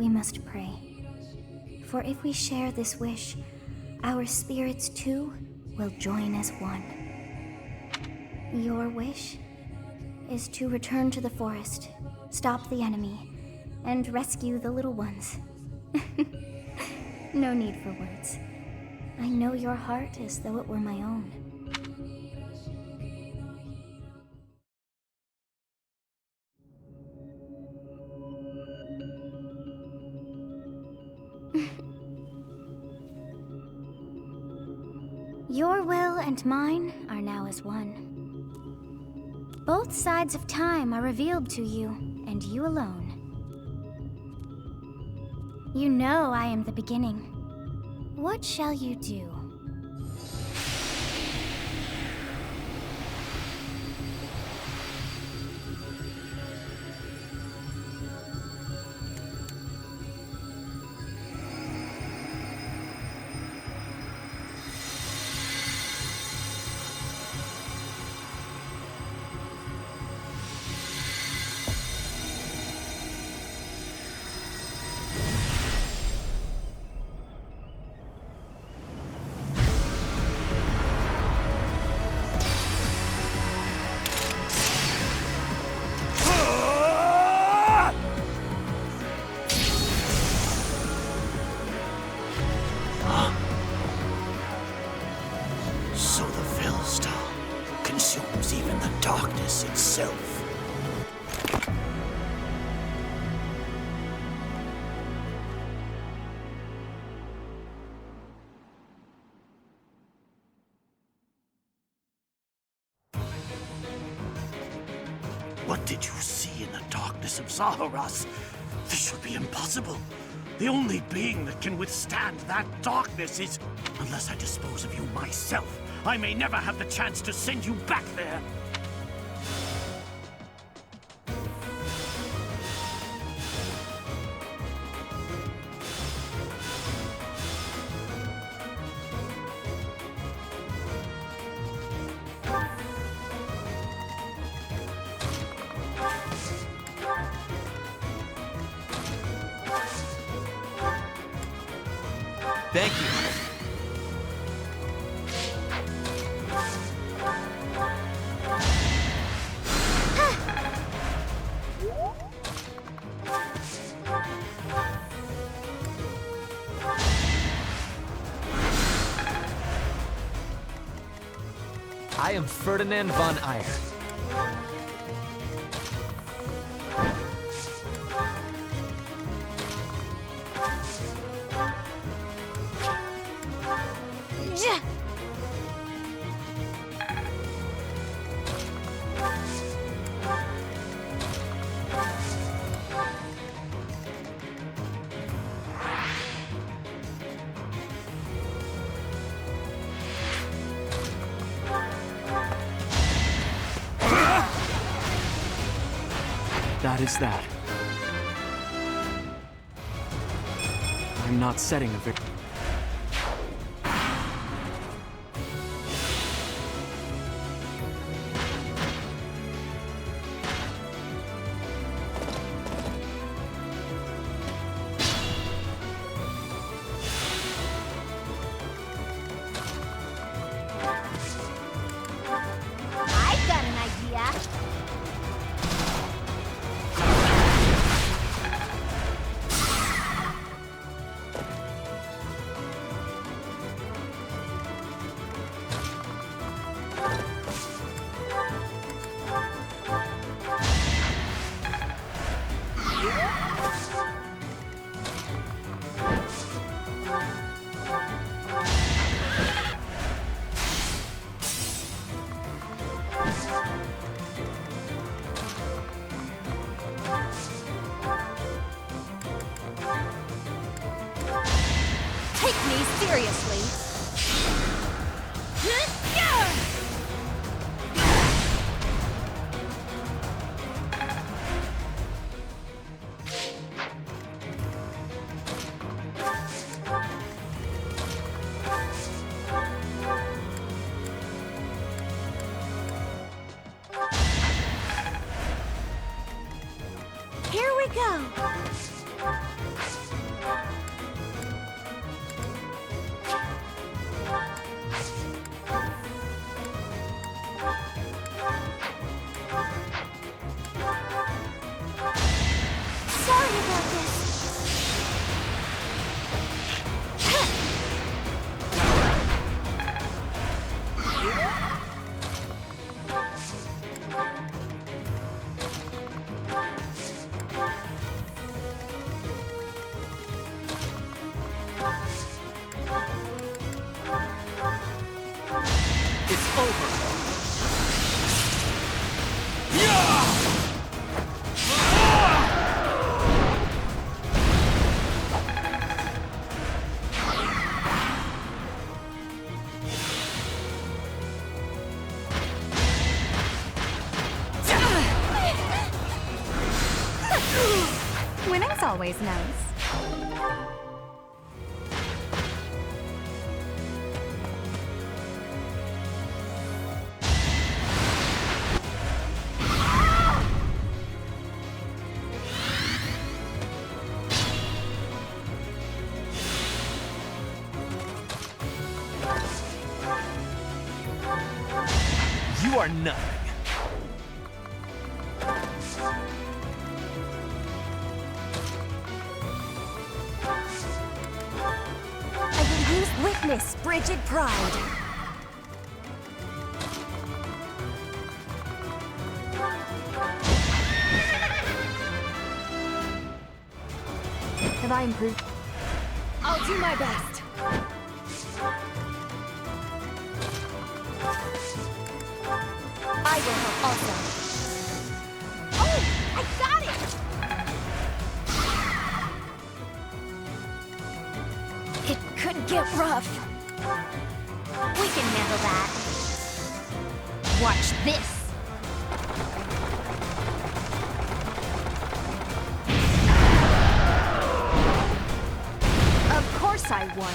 we must pray. For if we share this wish, our spirits too will join as one. Your wish is to return to the forest, stop the enemy, and rescue the little ones. No need for words. I know your heart as though it were my own. Your will and mine are now as one. Both sides of time are revealed to you, and you alone. You know I am the beginning. What shall you do? Even the darkness itself. What did you see in the darkness of Zaharas? This should be impossible. The only being that can withstand that darkness is... Unless I dispose of you myself, I may never have the chance to send you back there. Thank you. I am Ferdinand von Eyre. That is that. I'm not setting a victory. I've got an idea. Take me seriously. Here we go. That's always nice. You are nothing. I will use witness frigid pride. Have I improved? I'll do my best. I will help also. Oh, I got it! It could get rough. We can handle that. Watch this. Of course I won.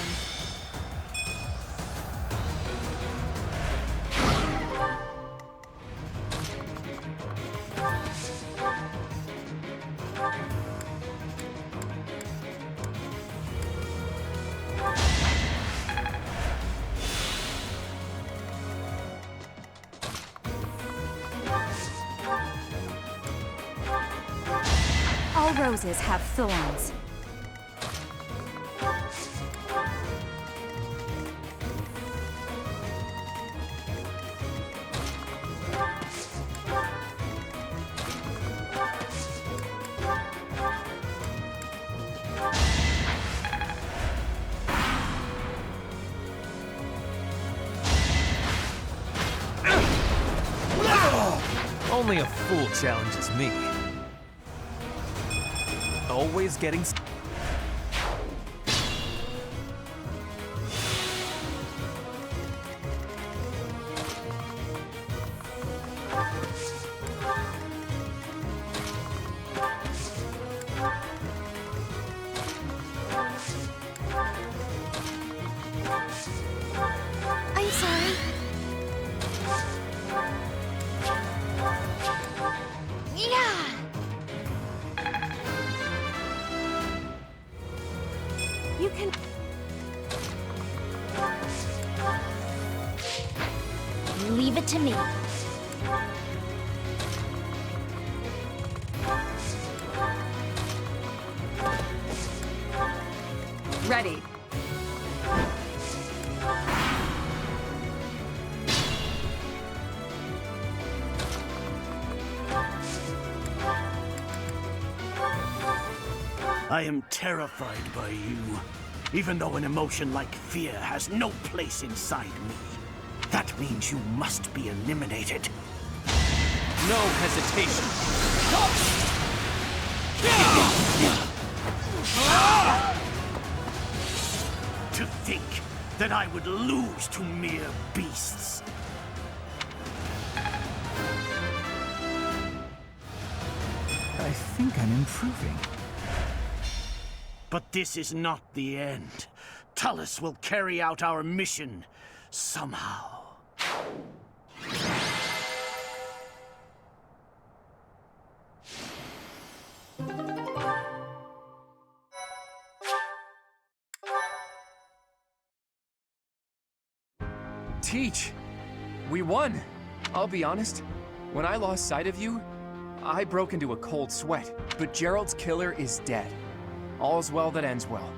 All roses have thorns. Only a fool challenges me. Always getting... I'm sorry. Yeah. You can... Leave it to me. Ready. I am terrified by you, even though an emotion like fear has no place inside me. That means you must be eliminated. No hesitation. To think that I would lose to mere beasts. I think I'm improving. But this is not the end. Tullus will carry out our mission somehow. Teach! We won! I'll be honest, when I lost sight of you, I broke into a cold sweat. But Gerald's killer is dead. All's well that ends well.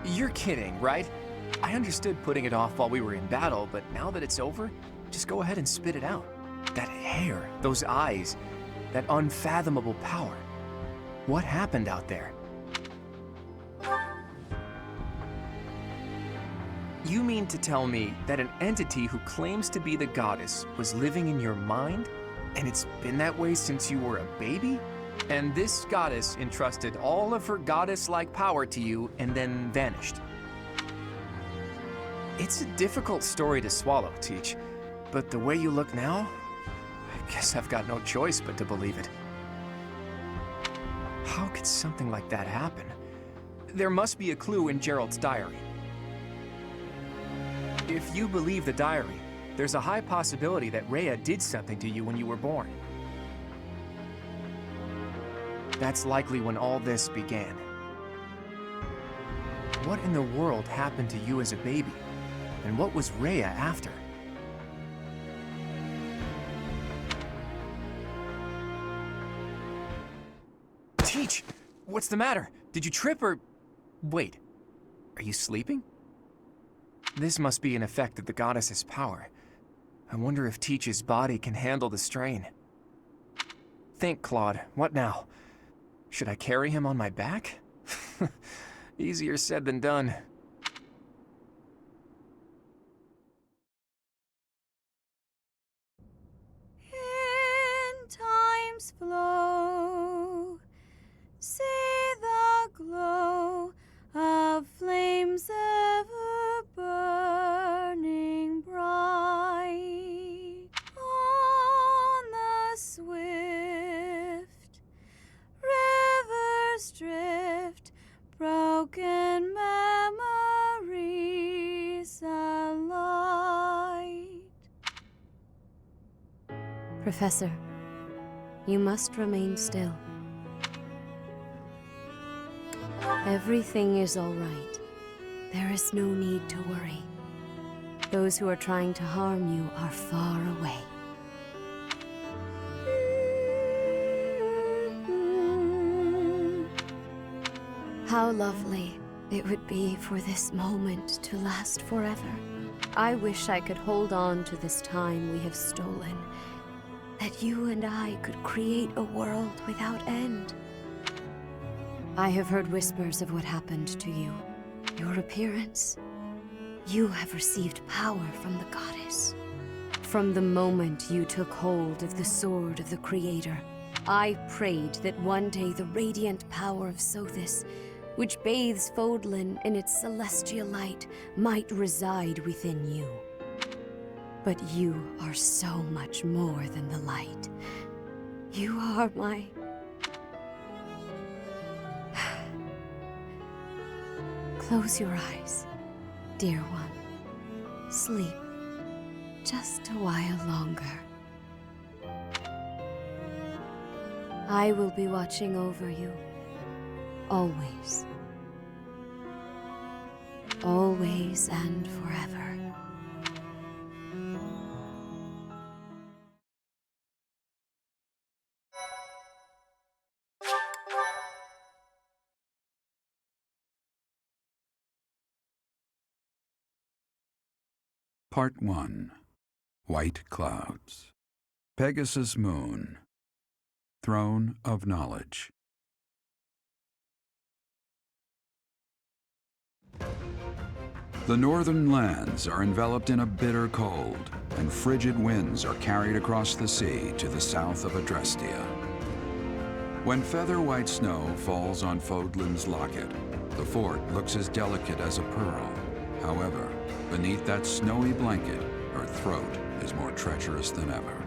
You're kidding, right? I understood putting it off while we were in battle, but now that it's over, just go ahead and spit it out. That hair, those eyes, that unfathomable power. What happened out there? You mean to tell me that an entity who claims to be the goddess was living in your mind? And it's been that way since you were a baby? And this goddess entrusted all of her goddess-like power to you and then vanished. It's a difficult story to swallow, Teach, but the way you look now, I guess I've got no choice but to believe it. How could something like that happen? There must be a clue in Gerald's diary. If you believe the diary, there's a high possibility that Rhea did something to you when you were born. That's likely when all this began. What in the world happened to you as a baby? And what was Rhea after? Teach! What's the matter? Did you trip or... Wait, are you sleeping? This must be an effect of the goddess's power. I wonder if Teach's body can handle the strain. Think, Claude. What now? Should I carry him on my back? Easier said than done. In time's flow, see the glow of flames ever burning bright on the swift rivers drift, broken memories alight. Professor, you must remain still. Everything is all right. There is no need to worry. Those who are trying to harm you are far away. How lovely it would be for this moment to last forever. I wish I could hold on to this time we have stolen, that you and I could create a world without end. I have heard whispers of what happened to you. Your appearance. You have received power from the goddess. From the moment you took hold of the sword of the Creator, I prayed that one day the radiant power of Sothis, which bathes Fodlan in its celestial light, might reside within you. But you are so much more than the light. You are my... Close your eyes, dear one. Sleep just a while longer. I will be watching over you, always. Always and forever. Part 1. White Clouds. Pegasus Moon. Throne of Knowledge. The northern lands are enveloped in a bitter cold, and frigid winds are carried across the sea to the south of Adrestia. When feather-white snow falls on Fodlan's locket, the fort looks as delicate as a pearl. However, beneath that snowy blanket, her throat is more treacherous than ever.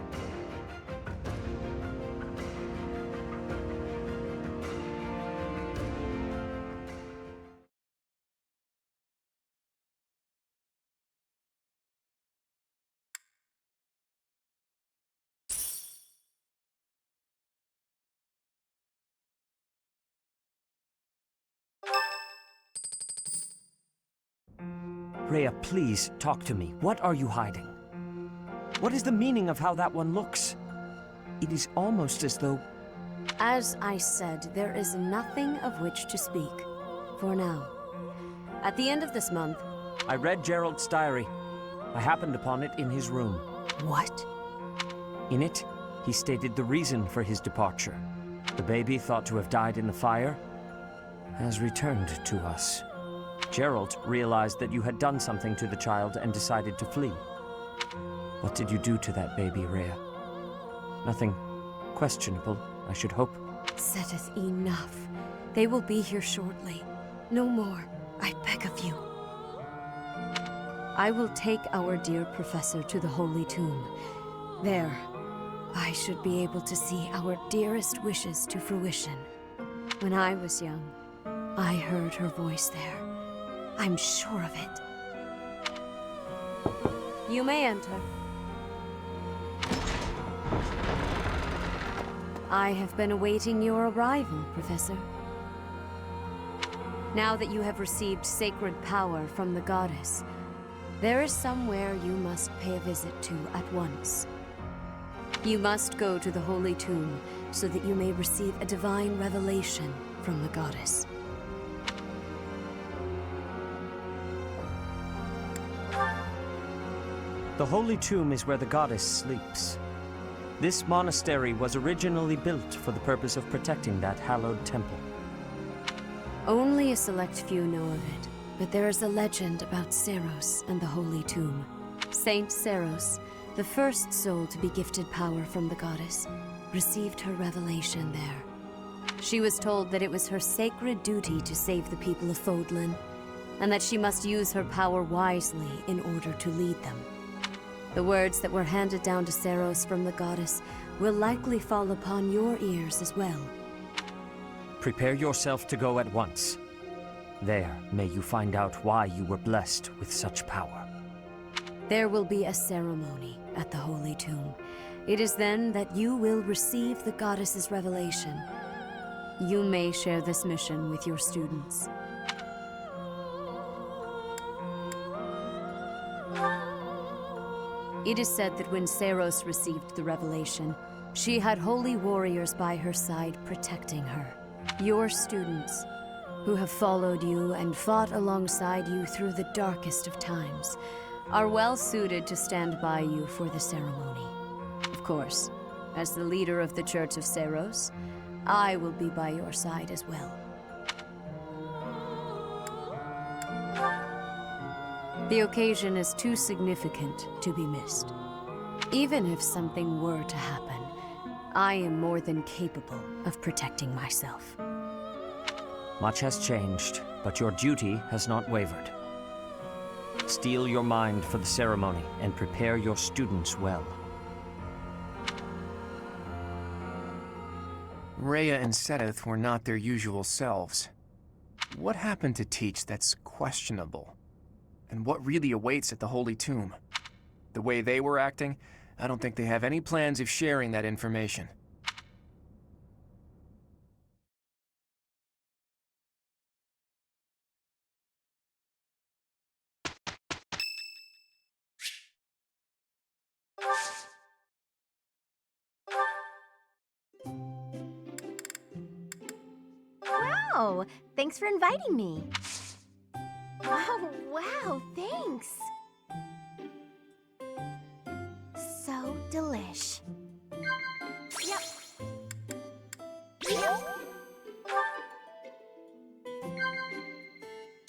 Rhea, please, talk to me. What are you hiding? What is the meaning of how that one looks? It is almost as though... As I said, there is nothing of which to speak, for now. At the end of this month... I read Gerald's diary. I happened upon it in his room. What? In it, he stated the reason for his departure. The baby, thought to have died in the fire, has returned to us. Gerald realized that you had done something to the child and decided to flee. What did you do to that baby, Rhea? Nothing questionable, I should hope. Setteth enough. They will be here shortly. No more, I beg of you. I will take our dear professor to the Holy Tomb. There, I should be able to see our dearest wishes to fruition. When I was young, I heard her voice there. I'm sure of it. You may enter. I have been awaiting your arrival, Professor. Now that you have received sacred power from the goddess, there is somewhere you must pay a visit to at once. You must go to the Holy Tomb so that you may receive a divine revelation from the goddess. The Holy Tomb is where the goddess sleeps. This monastery was originally built for the purpose of protecting that hallowed temple. Only a select few know of it, but there is a legend about Seiros and the Holy Tomb. Saint Seiros, the first soul to be gifted power from the goddess, received her revelation there. She was told that it was her sacred duty to save the people of Fodlan, and that she must use her power wisely in order to lead them. The words that were handed down to Seiros from the goddess will likely fall upon your ears as well. Prepare yourself to go at once. There, may you find out why you were blessed with such power. There will be a ceremony at the Holy Tomb. It is then that you will receive the goddess's revelation. You may share this mission with your students. It is said that when Seiros received the revelation, she had holy warriors by her side protecting her. Your students, who have followed you and fought alongside you through the darkest of times, are well suited to stand by you for the ceremony. Of course, as the leader of the Church of Seiros, I will be by your side as well. The occasion is too significant to be missed. Even if something were to happen, I am more than capable of protecting myself. Much has changed, but your duty has not wavered. Steel your mind for the ceremony and prepare your students well. Rhea and Sedith were not their usual selves. What happened to teach that's questionable? And what really awaits at the Holy Tomb? The way they were acting, I don't think they have any plans of sharing that information. Wow, thanks for inviting me. Oh, wow, thanks. So delish. Yep. Yep.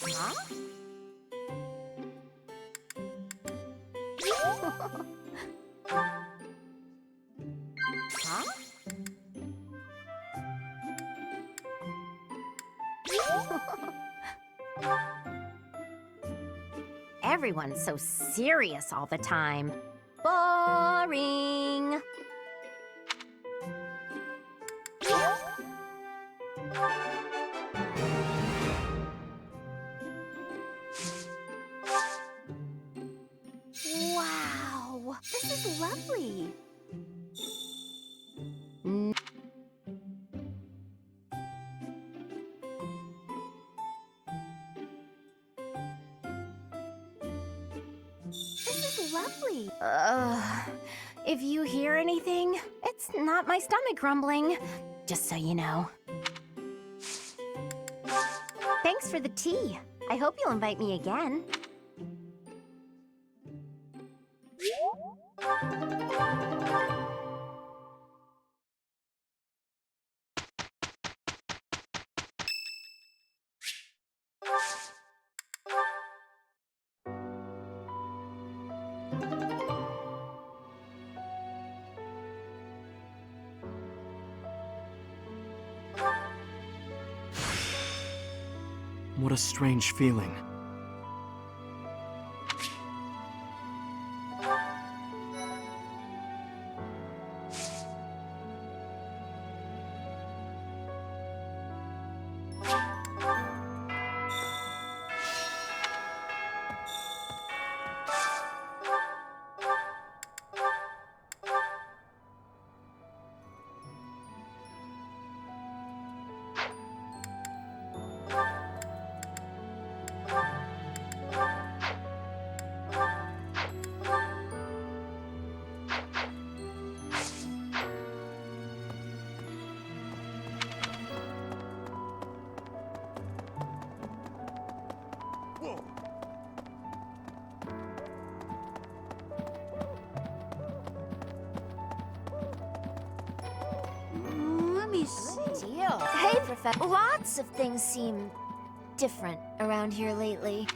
Huh? Huh? Everyone's so serious all the time. Boring. Wow, this is lovely. This is lovely. If you hear anything, it's not my stomach grumbling. Just so you know. Thanks for the tea. I hope you'll invite me again. What a strange feeling. promise. Deal. Hey, Professor. Lots of things seem different around here lately.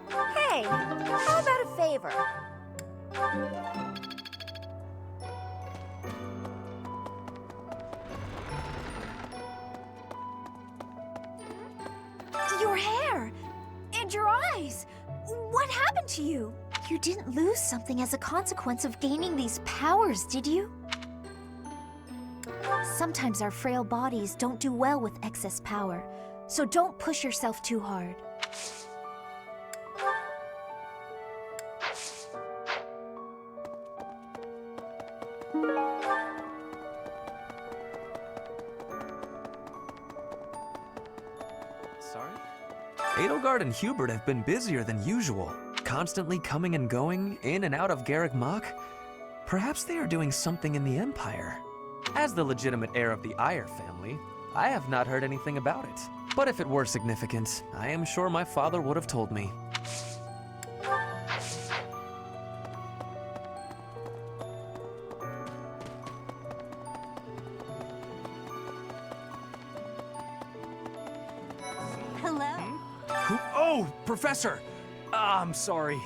Hey, how about a favor? Your hair and your eyes. What happened to you? You didn't lose something as a consequence of gaining these powers, did you? Sometimes our frail bodies don't do well with excess power, so don't push yourself too hard. Sorry? Edelgard and Hubert have been busier than usual, constantly coming and going, in and out of Garreg Mach. Perhaps they are doing something in the Empire. As the legitimate heir of the Eyre family, I have not heard anything about it. But if it were significant, I am sure my father would have told me. Hello. Oh, Professor! Ah, I'm sorry.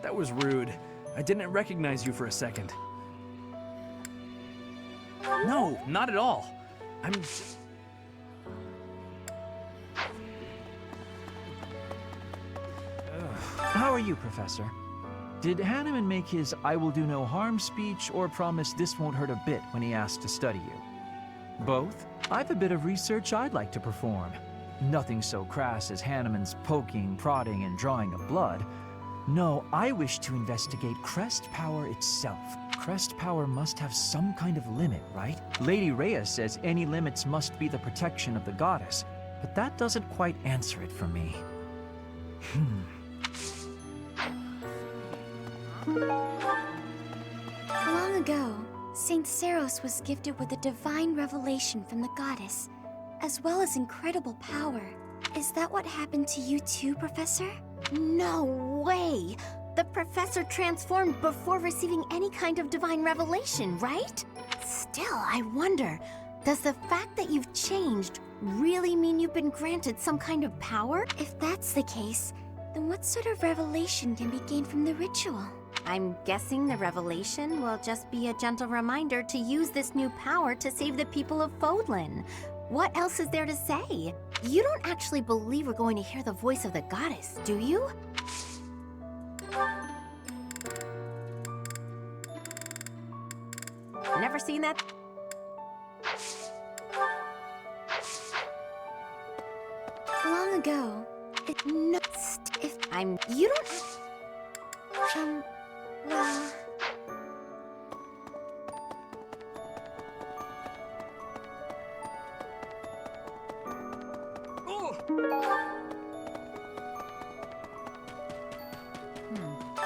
That was rude. I didn't recognize you for a second. No, not at all. I'm... How are you, Professor? Did Hanneman make his "I will do no harm" speech or promise this won't hurt a bit when he asked to study you? Both? I've a bit of research I'd like to perform. Nothing so crass as Hanneman's poking, prodding, and drawing of blood. No, I wish to investigate crest power itself. Crest power must have some kind of limit, right? Lady Rhea says any limits must be the protection of the goddess, but that doesn't quite answer it for me. Long ago, Saint Seros was gifted with a divine revelation from the goddess, as well as incredible power. Is that what happened to you too, Professor? No way! The Professor transformed before receiving any kind of divine revelation, right? Still, I wonder, does the fact that you've changed really mean you've been granted some kind of power? If that's the case, then what sort of revelation can be gained from the ritual? I'm guessing the revelation will just be a gentle reminder to use this new power to save the people of Fodlan. What else is there to say? You don't actually believe we're going to hear the voice of the goddess, do you? Never seen that? Long ago, you don't... well...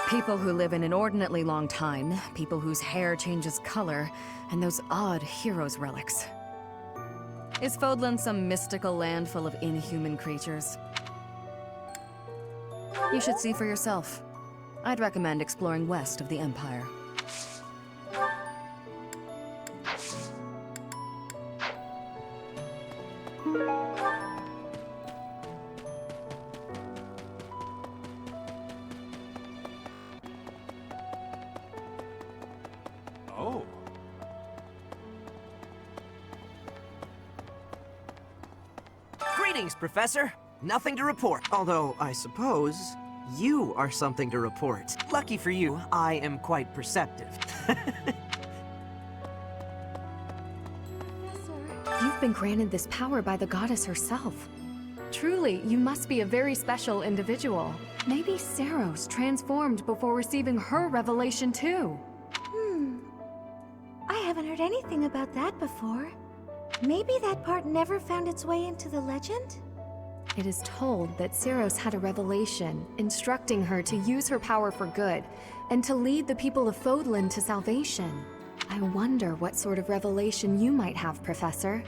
People who live an inordinately long time, people whose hair changes color, and those odd heroes' relics. Is Fodlan some mystical land full of inhuman creatures? You should see for yourself. I'd recommend exploring west of the Empire. Oh. Greetings, Professor. Nothing to report. Although, I suppose, you are something to report. Lucky for you, I am quite perceptive. You've been granted this power by the goddess herself. Truly, you must be a very special individual. Maybe Seros transformed before receiving her revelation too. I haven't heard anything about that before. Maybe that part never found its way into the legend? It is told that Seros had a revelation, instructing her to use her power for good, and to lead the people of Fodlan to salvation. I wonder what sort of revelation you might have, Professor.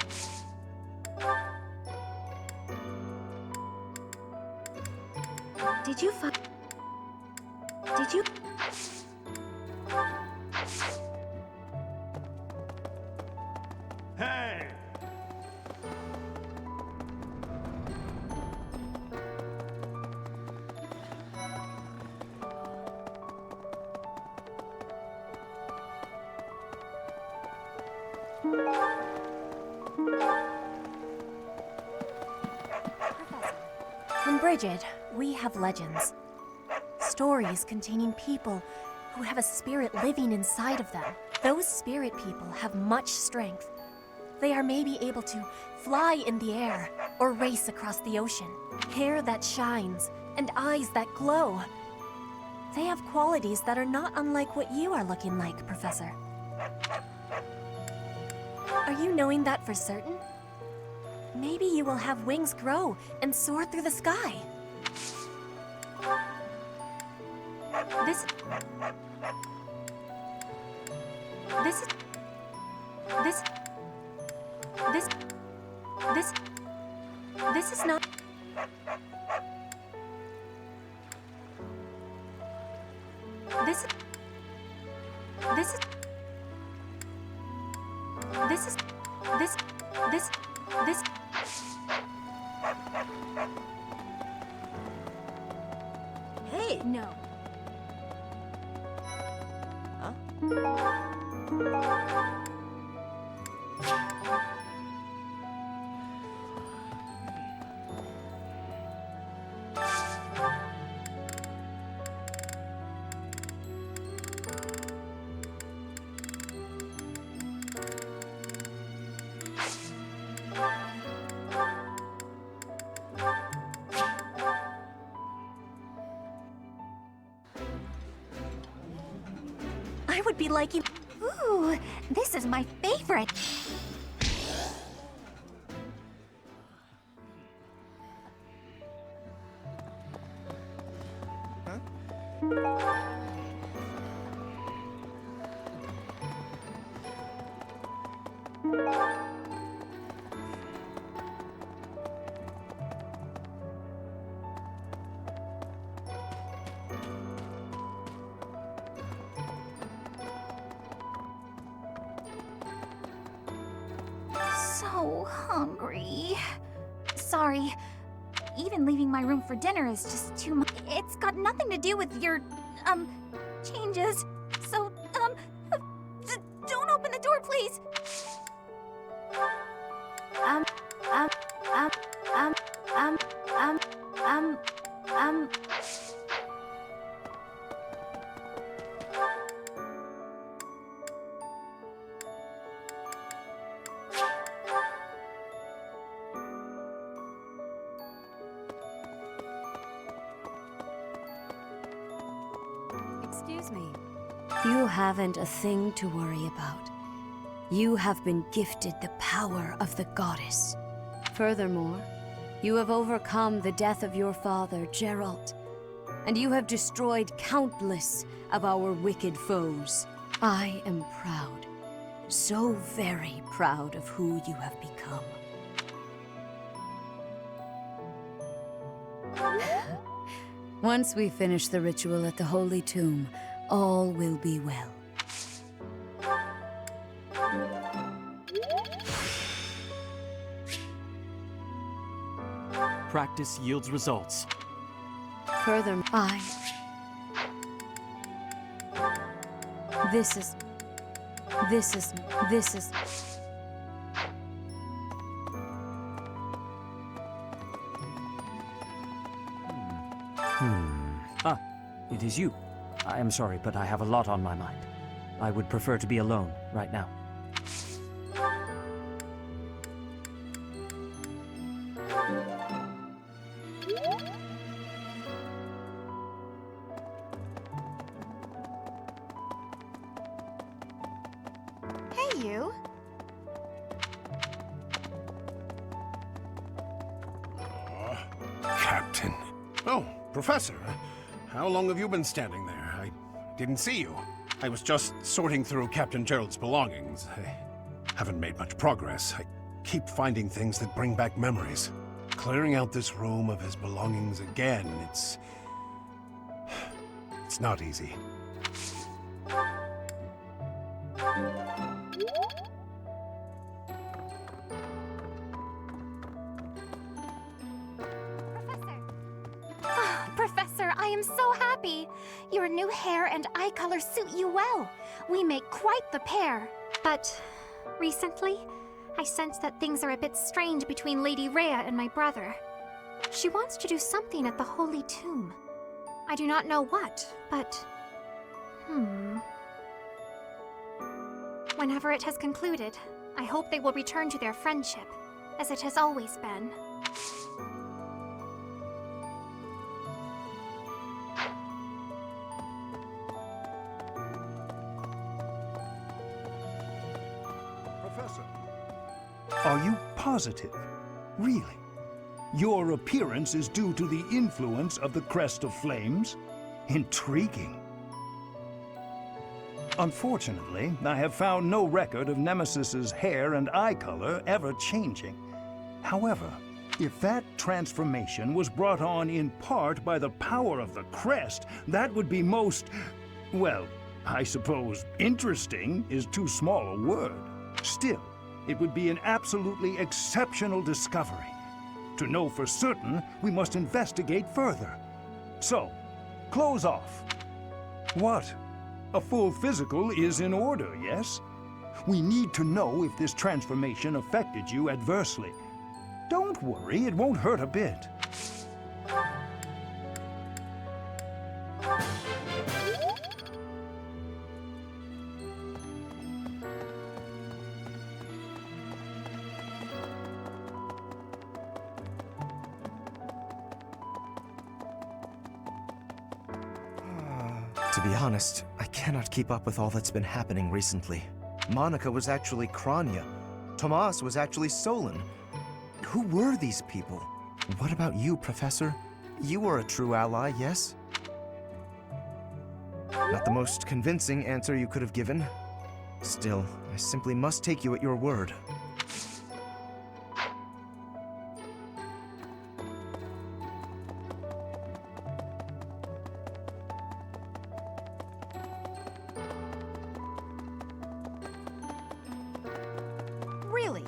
Did you Hey! In Brigid, we have legends. Stories containing people who have a spirit living inside of them. Those spirit people have much strength. They are maybe able to fly in the air or race across the ocean. Hair that shines and eyes that glow. They have qualities that are not unlike what you are looking like, Professor. Are you knowing that for certain? Maybe you will have wings grow and soar through the sky. This is not. Hey! No. I would be liking. Ooh, this is my favorite. So hungry. Sorry. Even leaving my room for dinner is just too much. It's got nothing to do with your, changes. So, don't open the door, please. Excuse me. You haven't a thing to worry about. You have been gifted the power of the goddess. Furthermore, you have overcome the death of your father, Geralt, and you have destroyed countless of our wicked foes. I am proud, so very proud of who you have become. Once we finish the ritual at the Holy Tomb, all will be well. Practice yields results. Further, This is... Ah, it is you. I am sorry, but I have a lot on my mind. I would prefer to be alone right now. Hey, you. Captain. Oh, Professor. How long have you been standing there? I didn't see you. I was just sorting through Captain Gerald's belongings. I haven't made much progress. I keep finding things that bring back memories. Clearing out this room of his belongings again, it's not easy. Professor, I am so happy. Your new hair and eye color suit you well. We make quite the pair. But recently, I sense that things are a bit strained between Lady Rhea and my brother. She wants to do something at the Holy Tomb. I do not know what, but... Whenever it has concluded, I hope they will return to their friendship, as it has always been. Professor, are you positive? Really? Your appearance is due to the influence of the Crest of Flames? Intriguing. Unfortunately, I have found no record of Nemesis's hair and eye color ever changing. However, if that transformation was brought on in part by the power of the Crest, that would be most, well, I suppose interesting is too small a word. Still, it would be an absolutely exceptional discovery. To know for certain, we must investigate further. So, close off. What? A full physical is in order, yes? We need to know if this transformation affected you adversely. Don't worry, it won't hurt a bit. To be honest, I cannot keep up with all that's been happening recently. Monica was actually Kranya. Tomas was actually Solon. Who were these people? What about you, Professor? You were a true ally, yes? Not the most convincing answer you could have given. Still, I simply must take you at your word. Really?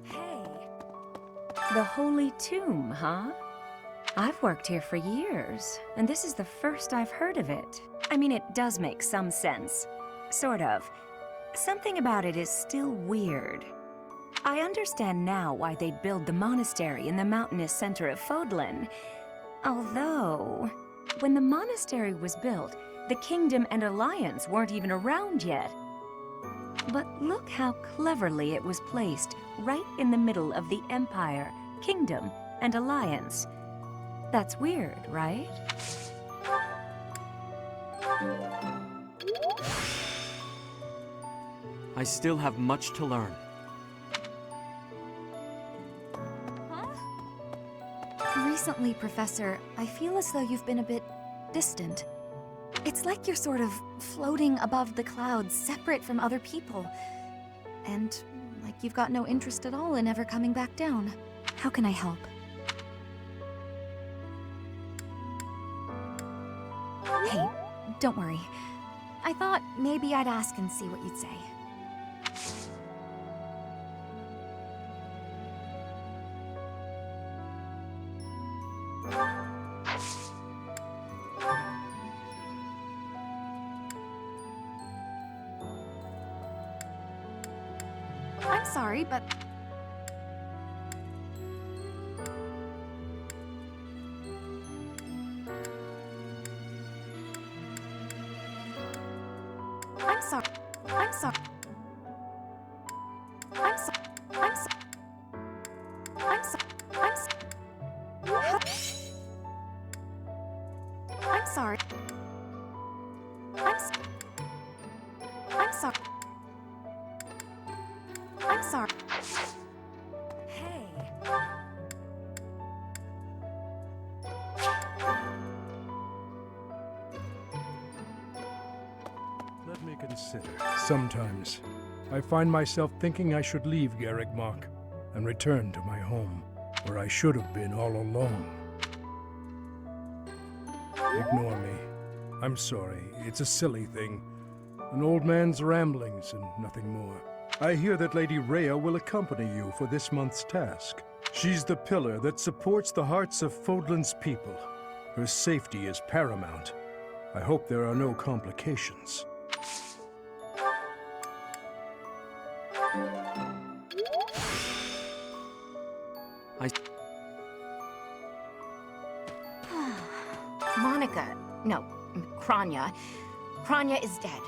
Hey. The Holy Tomb, huh? I've worked here for years, and this is the first I've heard of it. I mean, it does make some sense. Sort of. Something about it is still weird. I understand now why they'd build the monastery in the mountainous center of Fodlan. Although, when the monastery was built, the Kingdom and Alliance weren't even around yet. But look how cleverly it was placed, right in the middle of the Empire, Kingdom, and Alliance. That's weird, right? I still have much to learn. Recently, Professor, I feel as though you've been a bit distant. It's like you're sort of floating above the clouds, separate from other people. And like you've got no interest at all in ever coming back down. How can I help? Hey, don't worry. I thought maybe I'd ask and see what you'd say. I'm sorry, but... I'm sorry. I'm sorry. I'm sorry. I'm sorry. I'm sorry. I'm sorry. I'm sorry. I'm sorry. I'm sorry. Hey. Let me consider. Sometimes, I find myself thinking I should leave Garrigmach and return to my home, where I should have been all along. Ignore me. I'm sorry. It's a silly thing. An old man's ramblings and nothing more. I hear that Lady Rhea will accompany you for this month's task. She's the pillar that supports the hearts of Fodlan's people. Her safety is paramount. I hope there are no complications. Monica, no, Kranya. Kranya is dead.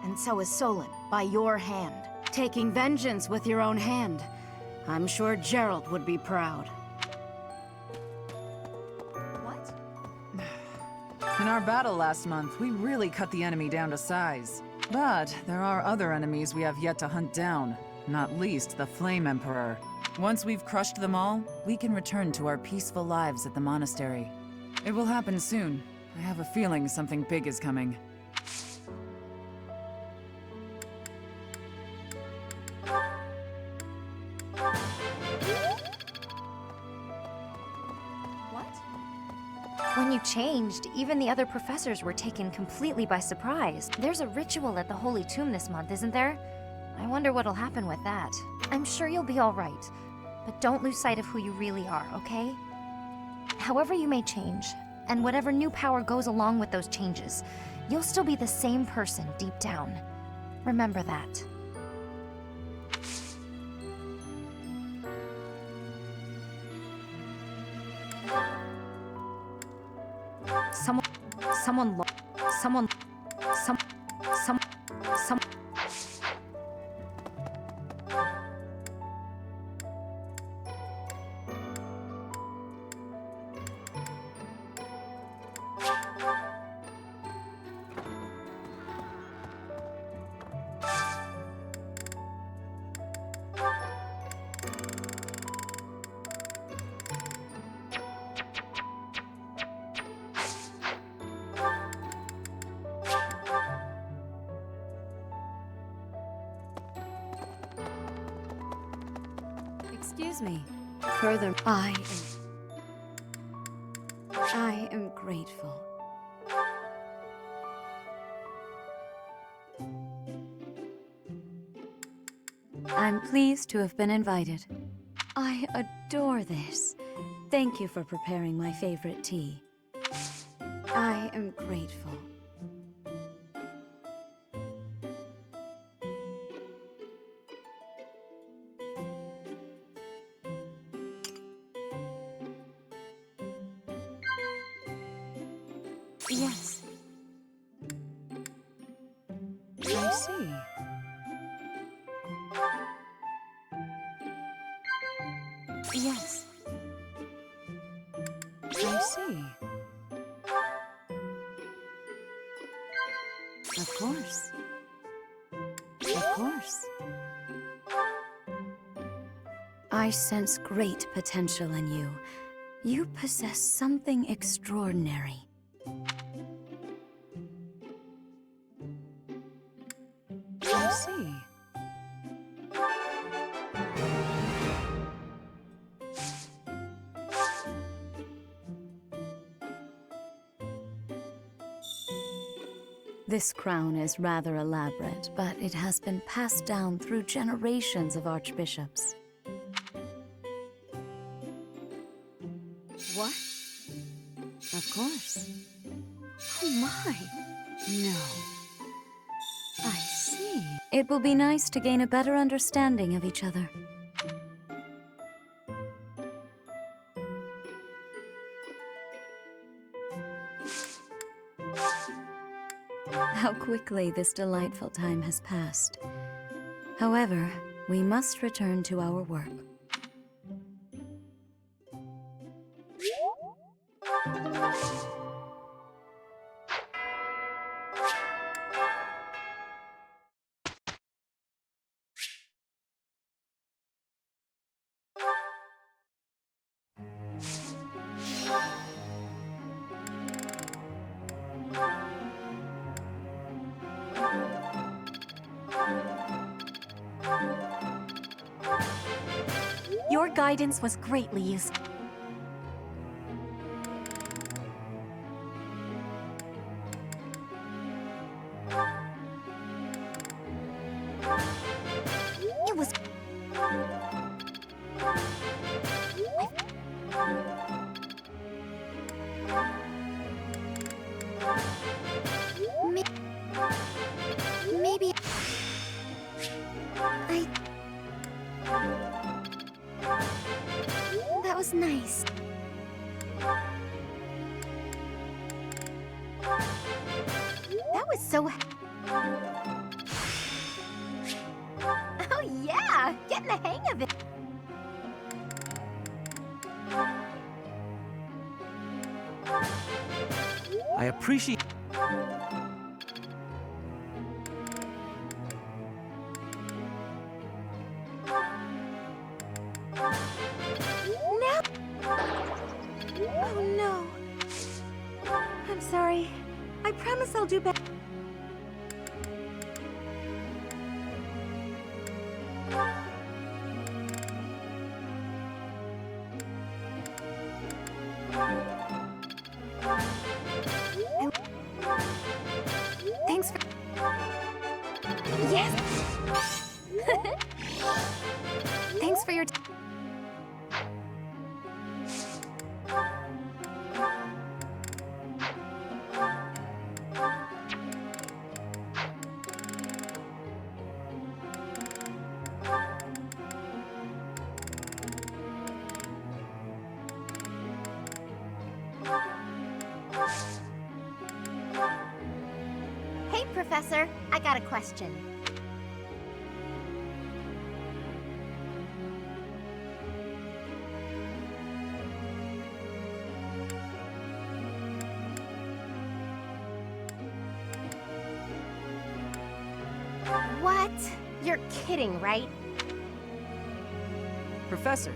And so is Solon, by your hand. Taking vengeance with your own hand. I'm sure Gerald would be proud. In our battle last month, we really cut the enemy down to size. But there are other enemies we have yet to hunt down, not least the Flame Emperor. Once we've crushed them all, we can return to our peaceful lives at the monastery. It will happen soon. I have a feeling something big is coming. When you changed, even the other professors were taken completely by surprise. There's a ritual at the Holy Tomb this month, isn't there? I wonder what'll happen with that. I'm sure you'll be all right, but don't lose sight of who you really are, okay? However you may change, and whatever new power goes along with those changes, you'll still be the same person deep down. Remember that. Someone. Excuse me. Further, I am grateful. I'm pleased to have been invited. I adore this. Thank you for preparing my favorite tea. I am grateful. Yes. I see. Yes. I see. Of course. Of course. I sense great potential in you. You possess something extraordinary. I see. This crown is rather elaborate, but it has been passed down through generations of archbishops. What? Of course. Oh my! No. I see. It will be nice to gain a better understanding of each other. How quickly this delightful time has passed. However, we must return to our work. Your guidance was greatly useful. It was... Maybe... nice. That was so... Oh yeah! Getting the hang of it! I appreciate... No! Oh no. I'm sorry. I promise I'll do better. Thanks for... Yes! Thanks for your... Hey, Professor. I got a question. What? You're kidding, right? Professor,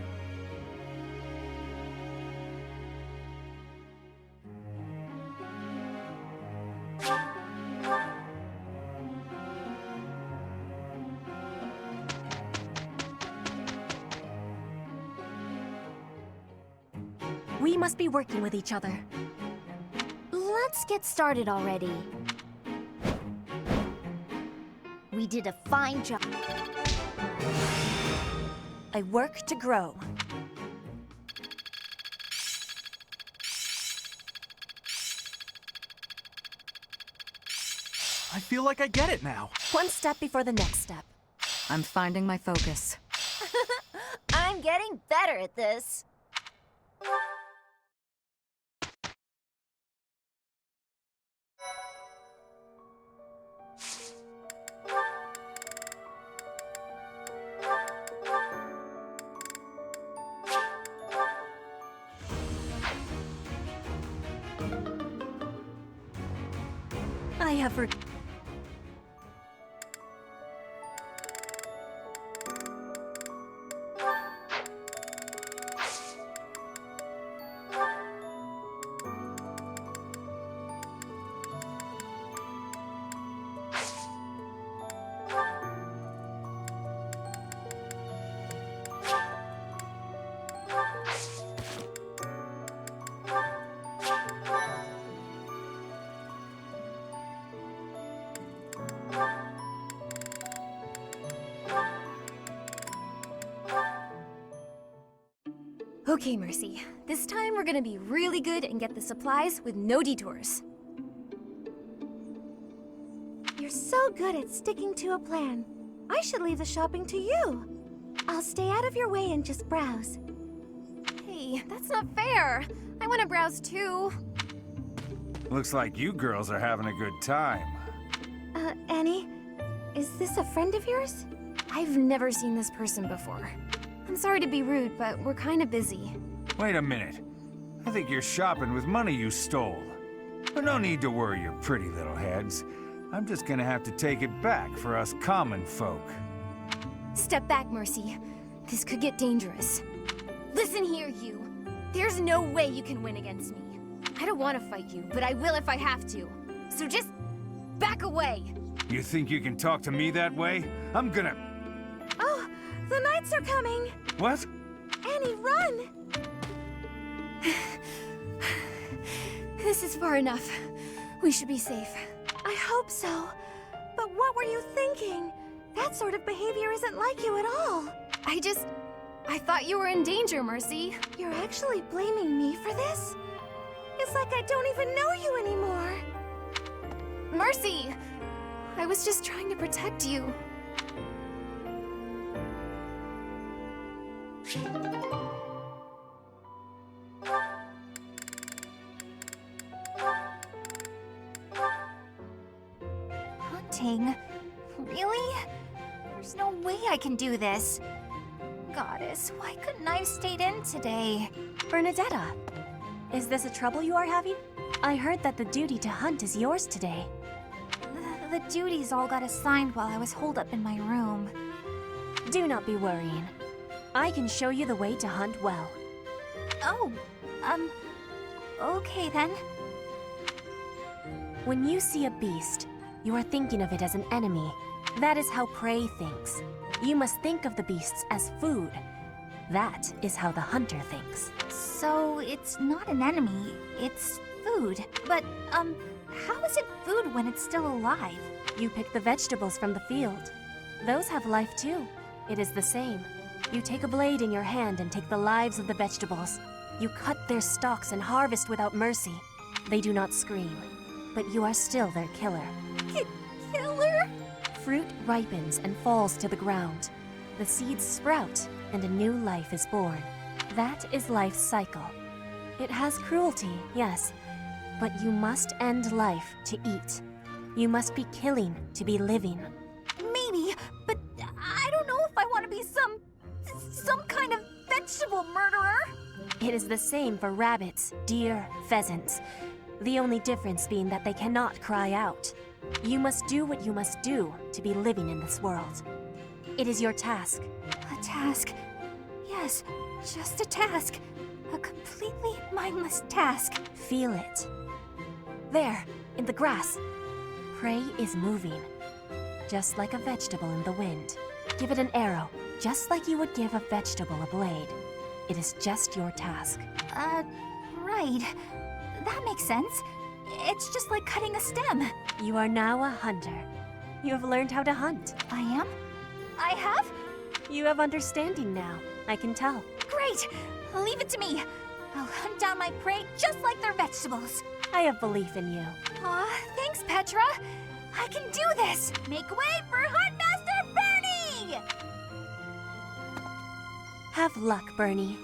We must be working with each other. Let's get started already. We did a fine job. I work to grow. I feel like I get it now. One step before the next step. I'm finding my focus. I'm getting better at this. I have Okay, Mercy. This time we're gonna be really good and get the supplies with no detours. You're so good at sticking to a plan. I should leave the shopping to you. I'll stay out of your way and just browse. Hey, that's not fair. I want to browse too. Looks like you girls are having a good time. Annie, is this a friend of yours? I've never seen this person before. I'm sorry to be rude, but we're kind of busy. Wait a minute. I think you're shopping with money you stole. But no need to worry your pretty little heads. I'm just gonna have to take it back for us common folk. Step back, Mercy. This could get dangerous. Listen here, you. There's no way you can win against me. I don't want to fight you, but I will if I have to. So just back away. You think you can talk to me that way? I'm gonna... Oh, the knights are coming! What? Annie, run! This is far enough. We should be safe. I hope so. But what were you thinking? That sort of behavior isn't like you at all. I thought you were in danger, Mercy. You're actually blaming me for this? It's like I don't even know you anymore. Mercy! I was just trying to protect you. hunting. Really? There's no way I can do this. Goddess, why couldn't I have stayed in today? Bernadetta, is this a trouble you are having? I heard that the duty to hunt is yours today. The duties all got assigned while I was holed up in my room. Do not be worrying. I can show you the way to hunt well. Oh, okay then. When you see a beast, you are thinking of it as an enemy. That is how prey thinks. You must think of the beasts as food. That is how the hunter thinks. So it's not an enemy, it's food. But, how is it food when it's still alive? You pick the vegetables from the field. Those have life too. It is the same. You take a blade in your hand and take the lives of the vegetables. You cut their stalks and harvest without mercy. They do not scream, but you are still their killer. Killer? Fruit ripens and falls to the ground. The seeds sprout, and a new life is born. That is life's cycle. It has cruelty, yes, but you must end life to eat. You must be killing to be living. Maybe, but I don't know if I want to be some kind of vegetable murderer. It is the same for rabbits, deer, pheasants. The only difference being that they cannot cry out. You must do what you must do to be living in this world. It is your task. A task? Yes, just a task. A completely mindless task. Feel it. There, in the grass. Prey is moving, just like a vegetable in the wind. Give it an arrow, just like you would give a vegetable a blade. It is just your task. Right. That makes sense. It's just like cutting a stem. You are now a hunter. You have learned how to hunt. I am? I have? You have understanding now, I can tell. Great! Leave it to me. I'll hunt down my prey just like their vegetables. I have belief in you. Aw, thanks, Petra. I can do this. Make way for Huntmaster Bernie! Have luck, Bernie.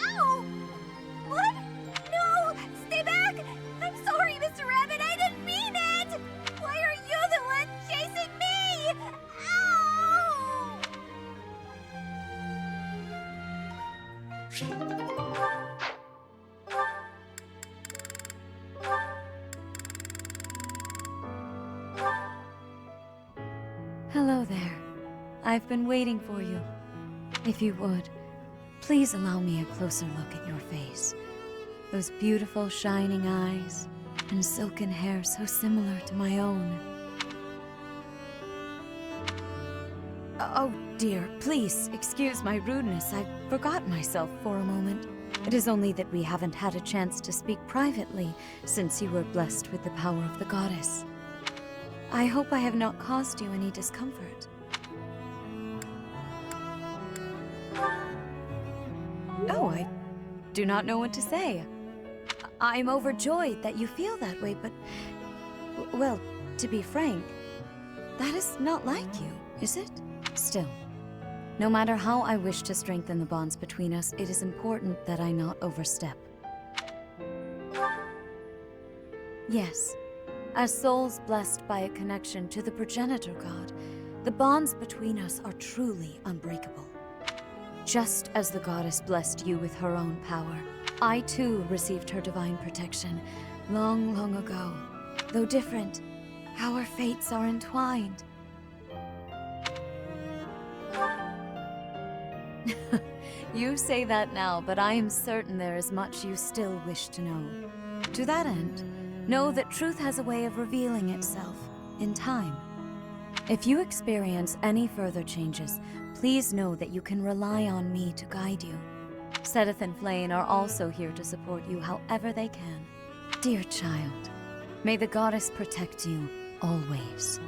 Ow! What? No! Stay back! I'm sorry, Mr. Rabbit. I didn't mean it! Why are you the one chasing me? Ow! Hello there. I've been waiting for you. If you would, please allow me a closer look at your face. Those beautiful shining eyes and silken hair so similar to my own. Oh dear, please excuse my rudeness. I forgot myself for a moment. It is only that we haven't had a chance to speak privately since you were blessed with the power of the goddess. I hope I have not caused you any discomfort. Oh, I do not know what to say. I'm overjoyed that you feel that way, but... well, to be frank, that is not like you, is it? Still, no matter how I wish to strengthen the bonds between us, it is important that I not overstep. Yes, as souls blessed by a connection to the progenitor god, the bonds between us are truly unbreakable. Just as the goddess blessed you with her own power, I too received her divine protection long, long ago. Though different, our fates are entwined. You say that now, but I am certain there is much you still wish to know. To that end, know that truth has a way of revealing itself in time. If you experience any further changes, please know that you can rely on me to guide you. Sedith and Flayn are also here to support you however they can. Dear child, may the goddess protect you always.